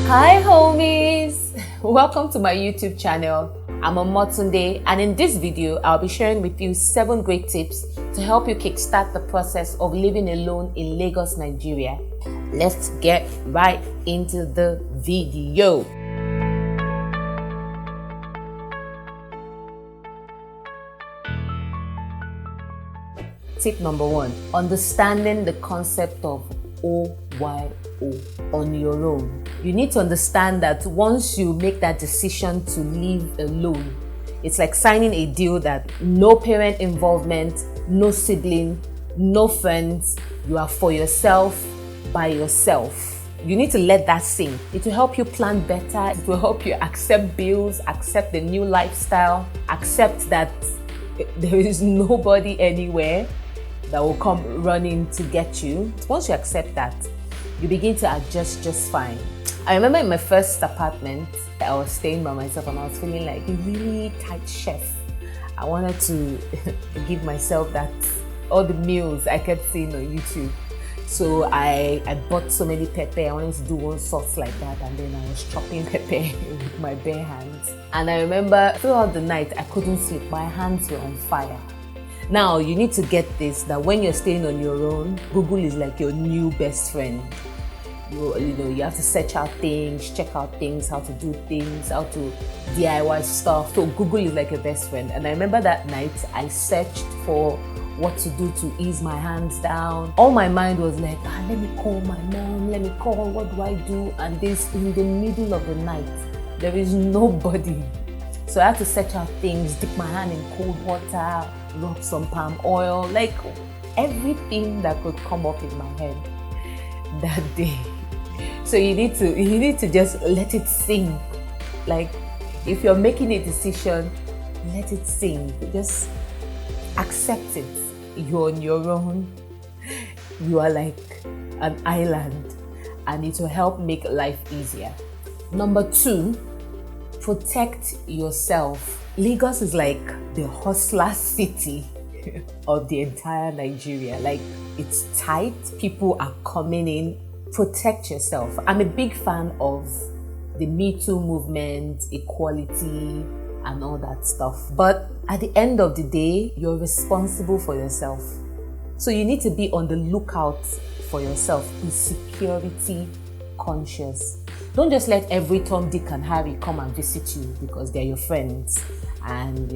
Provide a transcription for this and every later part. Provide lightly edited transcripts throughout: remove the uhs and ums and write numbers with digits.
Hi homies! Welcome to my YouTube channel. I'm Omotunde, and in this video I'll be sharing with you 7 great tips to help you kickstart the process of living alone in Lagos, Nigeria. Let's get right into the video. Tip number 1, understanding the concept of OYO, on your own. You need to understand that once you make that decision to live alone, it's like signing a deal that no parent involvement, no sibling, no friends, you are for yourself, by yourself. You need to let that sink. It will help you plan better, it will help you accept bills, accept the new lifestyle, accept that there is nobody anywhere that will come running to get you. Once you accept that, you begin to adjust just fine. I remember in my first apartment, I was staying by myself and I was feeling like a really tight chef. I wanted to give myself that, all the meals I kept seeing on YouTube. So I bought so many pepper. I wanted to do one sauce like that, and then I was chopping pepper with my bare hands. And I remember throughout the night, I couldn't sleep. My hands were on fire. Now, you need to get this, that when you're staying on your own, Google is like your new best friend. You have to search out things, check out things, how to do things, how to DIY stuff. So Google is like your best friend. And I remember that night, I searched for what to do to ease my hands down. All my mind was like, let me call my mom, let me call, what do I do? And this, in the middle of the night, there is nobody. So I had to search out things, dip my hand in cold water, rub some palm oil, like everything that could come up in my head that day. So you need to just let it sink. Like if you're making a decision, let it sink. Just accept it. You're on your own. You are like an island, and it will help make life easier. Number 2, protect yourself. Lagos is like the hustler city of the entire Nigeria. Like, it's tight, people are coming in. Protect yourself. I'm a big fan of the Me Too movement, equality, and all that stuff. But at the end of the day, you're responsible for yourself. So you need to be on the lookout for yourself. Be security conscious. Don't just let every Tom, Dick, and Harry come and visit you because they're your friends. And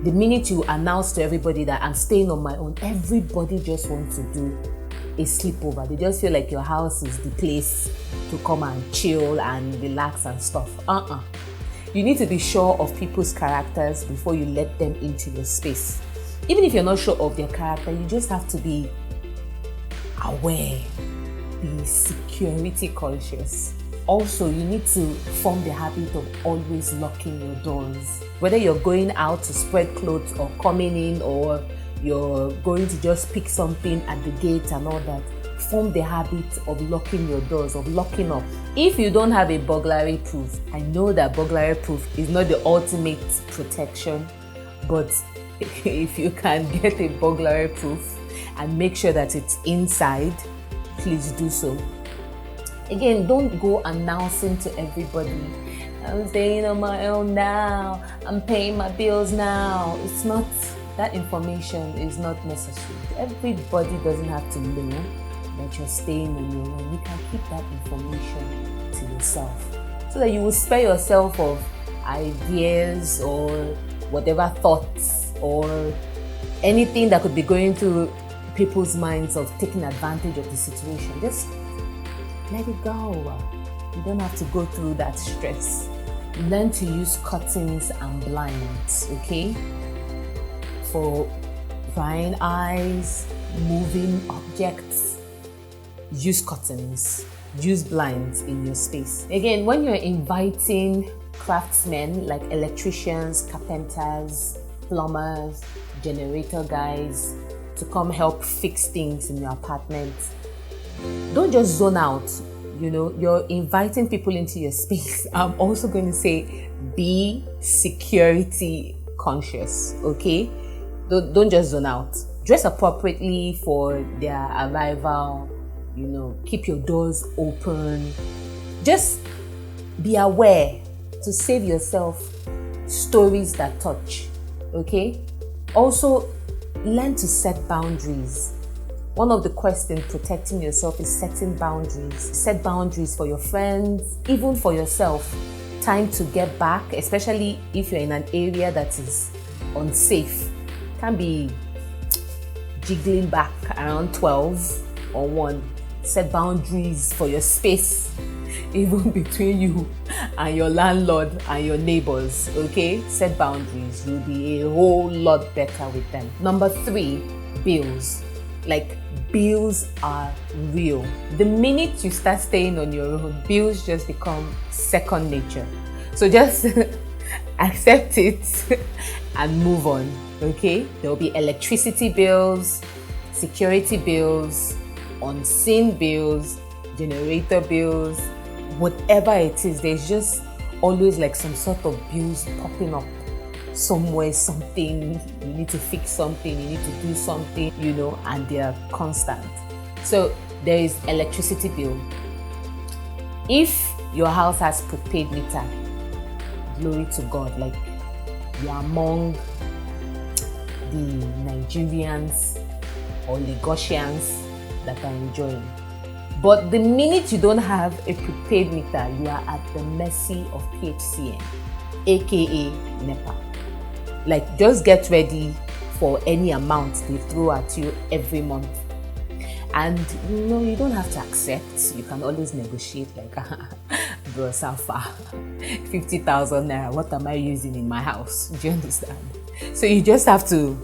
the minute you announce to everybody that I'm staying on my own, everybody just wants to do a sleepover. They just feel like your house is the place to come and chill and relax and stuff. You need to be sure of people's characters before you let them into your space. Even if you're not sure of their character, you just have to be aware, be security conscious. Also, you need to form the habit of always locking your doors. Whether you're going out to spread clothes or coming in, or you're going to just pick something at the gate and all that, form the habit of locking your doors, of locking up. If you don't have a burglary proof, I know that burglary proof is not the ultimate protection, but if you can get a burglary proof and make sure that it's inside, please do so. Again, don't go announcing to everybody, I'm staying on my own now, I'm paying my bills now. It's not, that information is not necessary. Everybody doesn't have to know that you're staying on your own. You can keep that information to yourself so that you will spare yourself of ideas or whatever thoughts or anything that could be going through people's minds of taking advantage of the situation. Just let it go. You don't have to go through that stress. Learn to use curtains and blinds, okay? For prying eyes, moving objects, use curtains, use blinds in your space. Again, when you're inviting craftsmen like electricians, carpenters, plumbers, generator guys to come help fix things in your apartment, don't just zone out. You're inviting people into your space. I'm also going to say be security conscious, okay? Don't just zone out. Dress appropriately for their arrival. Keep your doors open. Just Be aware to save yourself stories that touch, okay? Also, learn to set boundaries. One of the quests in protecting yourself is setting boundaries. Set boundaries for your friends, even for yourself. Time to get back, especially if you're in an area that is unsafe. Can be jiggling back around 12 or 1. Set boundaries for your space, even between you and your landlord and your neighbors, okay? Set boundaries. You'll be a whole lot better with them. Number 3, bills. Like, bills are real. The minute you start staying on your own, bills just become second nature. So just accept it and move on, okay? There will be electricity bills, security bills, unseen bills, generator bills, whatever it is. There's just always like some sort of bills popping up somewhere, something, you need to fix something, you need to do something, and they are constant. So there is electricity bill. If your house has prepaid meter, glory to God, like you're among the Nigerians or Lagosians that are enjoying. But the minute you don't have a prepaid meter, you are at the mercy of PHCN, aka NEPA. Like, just get ready for any amount they throw at you every month. And you don't have to accept. You can always negotiate, like, bro, so far, 50,000 naira, what am I using in my house? Do you understand? So you just have to,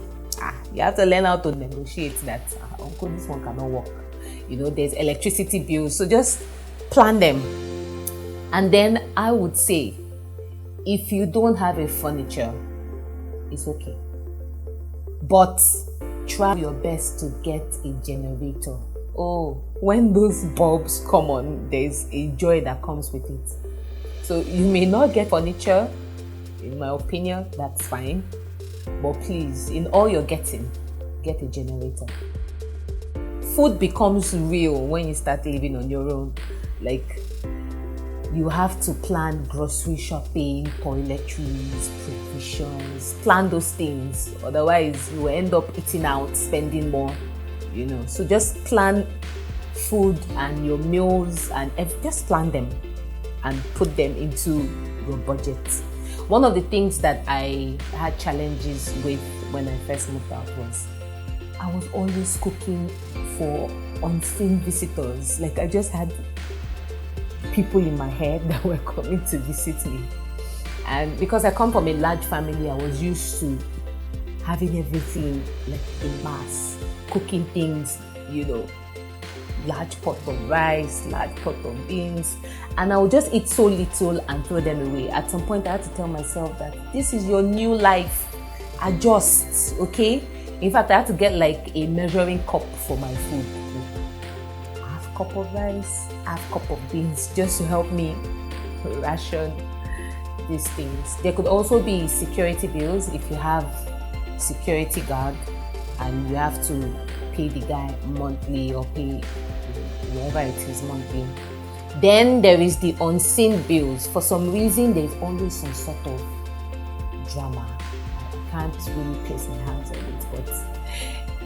learn how to negotiate that, uncle, this one cannot work. There's electricity bills, so just plan them. And then I would say, if you don't have a furniture, it's okay. But try your best to get a generator. Oh, when those bulbs come on, there's a joy that comes with it. So you may not get furniture, in my opinion, that's fine. But please, in all you're getting, get a generator. Food becomes real when you start living on your own. Like, you have to plan grocery shopping, toiletries, provisions, plan those things. Otherwise, you will end up eating out, spending more, So just plan food and your meals and just plan them and put them into your budget. One of the things that I had challenges with when I first moved out was I was always cooking for unseen visitors. Like, I just had people in my head that were coming to visit me. And because I come from a large family, I was used to having everything like in mass, cooking things, large pot of rice, large pot of beans, and I would just eat so little and throw them away. At some point, I had to tell myself that this is your new life. Adjust, okay? In fact, I had to get like a measuring cup for my food. Half cup of rice, half cup of beans, just to help me ration these things. There could also be security bills if you have security guard and you have to pay the guy monthly or pay whatever it is monthly. Then there is the unseen bills. For some reason, there's always some sort of drama. I can't really place my hands on it, but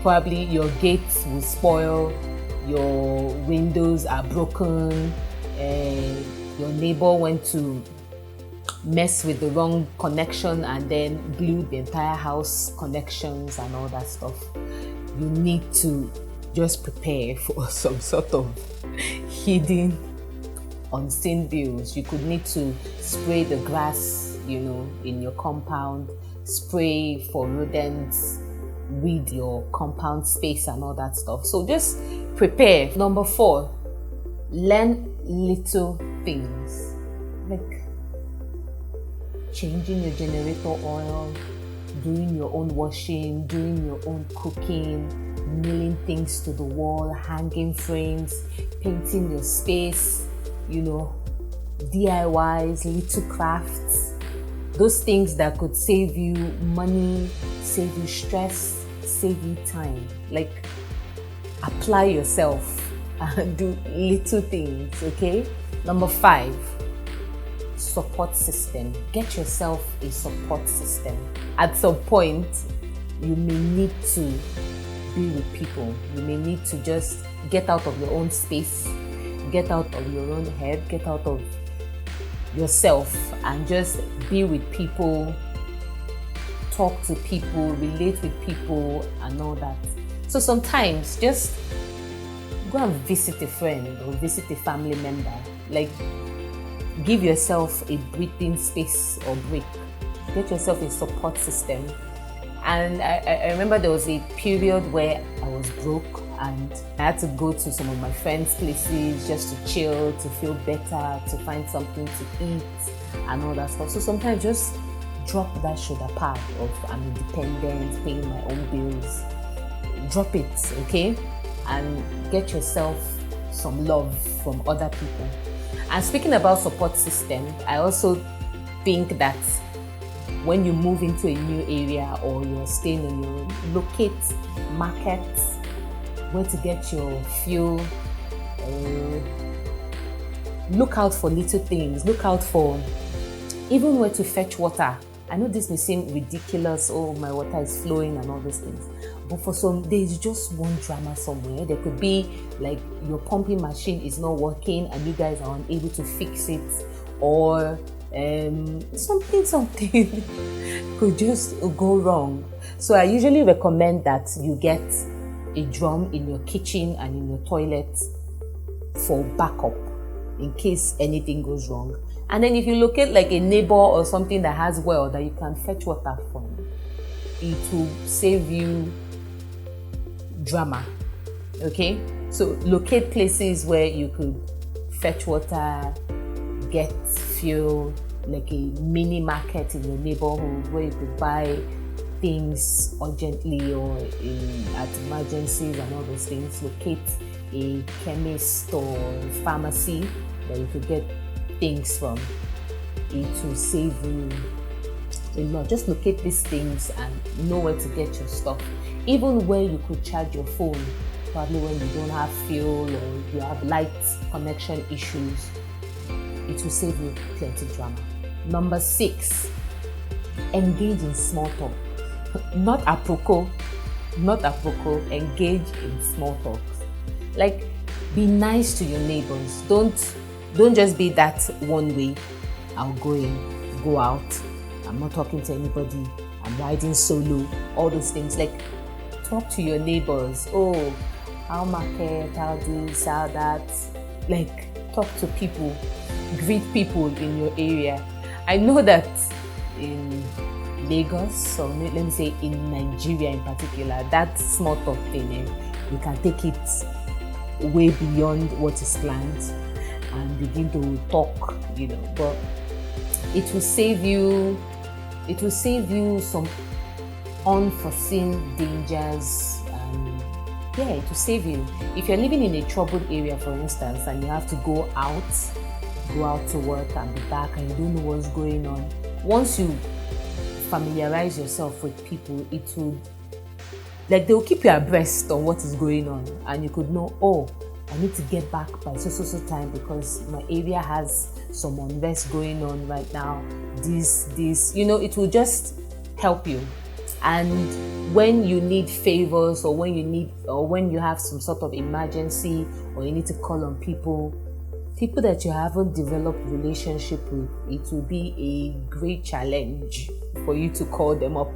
probably your gates will spoil, your windows are broken, your neighbor went to mess with the wrong connection and then blew the entire house connections and all that stuff. You need to just prepare for some sort of hidden unseen bills. You could need to spray the grass, in your compound, spray for rodents, weed your compound space and all that stuff. So just prepare. Number 4, learn little things. Like changing your generator oil, doing your own washing, doing your own cooking, nailing things to the wall, hanging frames, painting your space, DIYs, little crafts, those things that could save you money, save you stress, save you time. Like, apply yourself and do little things, okay? Number 5, support system. Get yourself a support system. At some point, you may need to be with people. You may need to just get out of your own space, get out of your own head, get out of yourself and just be with people, talk to people, relate with people and all that. So sometimes just go and visit a friend or visit a family member. Like, give yourself a breathing space or break. Get yourself a support system. And I remember there was a period where I was broke and I had to go to some of my friends' places just to chill, to feel better, to find something to eat and all that stuff. So sometimes just drop that shoulder pad of I'm independent, paying my own bills. Drop it, okay? And get yourself some love from other people. And speaking about support system, I also think that when you move into a new area or you're staying in your own, locate markets, where to get your fuel, look out for little things, look out for even where to fetch water. I know this may seem ridiculous, oh my water is flowing and all those things, but for some days just one drama somewhere. There could be like your pumping machine is not working and you guys are unable to fix it, or something could just go wrong. So I usually recommend that you get a drum in your kitchen and in your toilet for backup in case anything goes wrong. And then if you locate like a neighbor or something that has well that you can fetch water from, it will save you drama. Okay, so locate places where you could fetch water, get fuel, like a mini market in your neighborhood where you could buy things urgently or at emergencies and all those things. Locate a chemist or pharmacy that you could get things from. It will save you a lot. Just locate these things and know where to get your stuff. Even where you could charge your phone, probably when you don't have fuel or you have light connection issues, it will save you plenty drama. Number 6, engage in small talk. Not apropos, engage in small talks. Like, be nice to your neighbors. Don't just be that one way, outgoing, go out, I'm not talking to anybody, I'm riding solo, all those things. Like, talk to your neighbors. Oh, how market, how this, how that. Like, talk to people, greet people in your area. I know that in Lagos, or let me say in Nigeria in particular, that small talk thing, you can take it way beyond what is planned and begin to talk, but it will save you some unforeseen dangers. It will save you. If you're living in a troubled area, for instance, and you have to go out to work and be back and you don't know what's going on, once you familiarize yourself with people, it will, like, they'll keep you abreast on what is going on and you could know, oh, I need to get back by so time because my area has some unrest going on right now. This, it will just help you. And when you need favors or when you have some sort of emergency or you need to call on people that you haven't developed relationship with, it will be a great challenge for you to call them up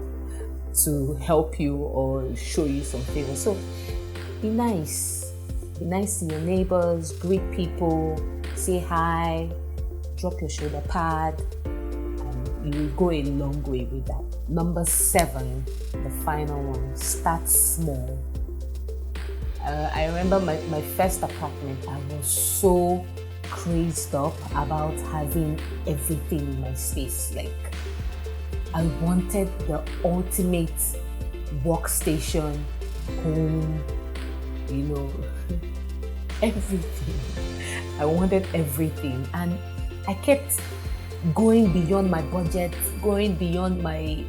to help you or show you some favor. So be nice to your neighbors, greet people, say hi, drop your shoulder pad, and you will go a long way with that. Number 7, the final one, start small. I remember my first apartment, I was so crazed up about having everything in my space. Like, I wanted the ultimate workstation, home, everything. I wanted everything, and I kept going beyond my budget, going beyond my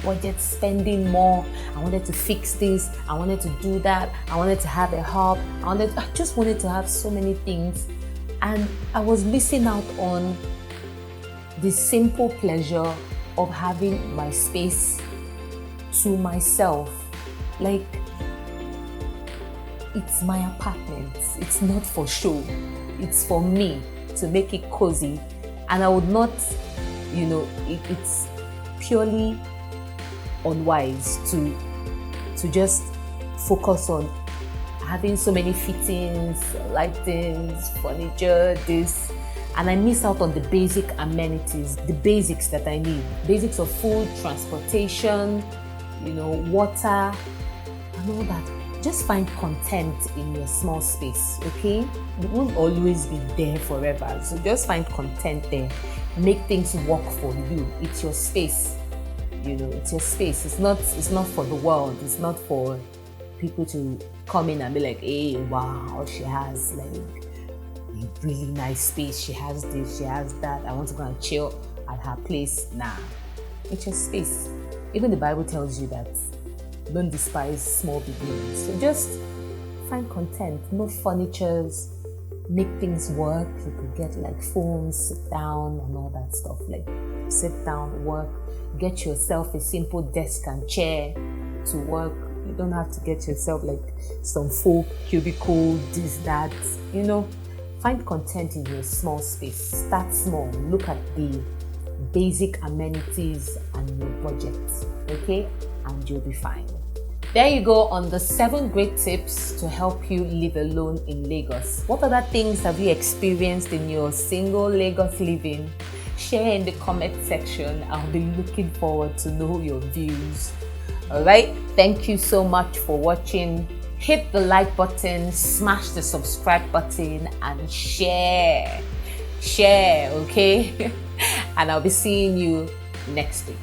budget, spending more. I wanted to fix this, I wanted to do that, I wanted to have a hub, I just wanted to have so many things, and I was missing out on the simple pleasure of having my space to myself. Like, it's my apartment. It's not for show. It's for me to make it cozy. And I would not, it's purely unwise to just focus on having so many fittings, lightings, furniture, this, and I miss out on the basic amenities, the basics that I need. Basics of food, transportation, water, and all that. Just find content in your small space, okay? It won't always be there forever. So just find content there. Make things work for you. It's your space. It's your space. It's not for the world. It's not for people to come in and be like, hey, wow, she has like a really nice space. She has this, she has that. I want to go and chill at her place. Nah, it's your space. Even the Bible tells you that. Don't despise small beginnings. So just find content, no furnitures, make things work. You could get like phones, sit down and all that stuff. Like sit down, work, get yourself a simple desk and chair to work. You don't have to get yourself like some full cubicle, this, that, Find content in your small space. Start small. Look at the basic amenities and your budget, okay? And you'll be fine. There you go on the 7 great tips to help you live alone in Lagos. What other things have you experienced in your single Lagos living? Share in the comment section. I'll be looking forward to know your views. Alright, thank you so much for watching. Hit the like button, smash the subscribe button, and share. Share, okay? And I'll be seeing you next week.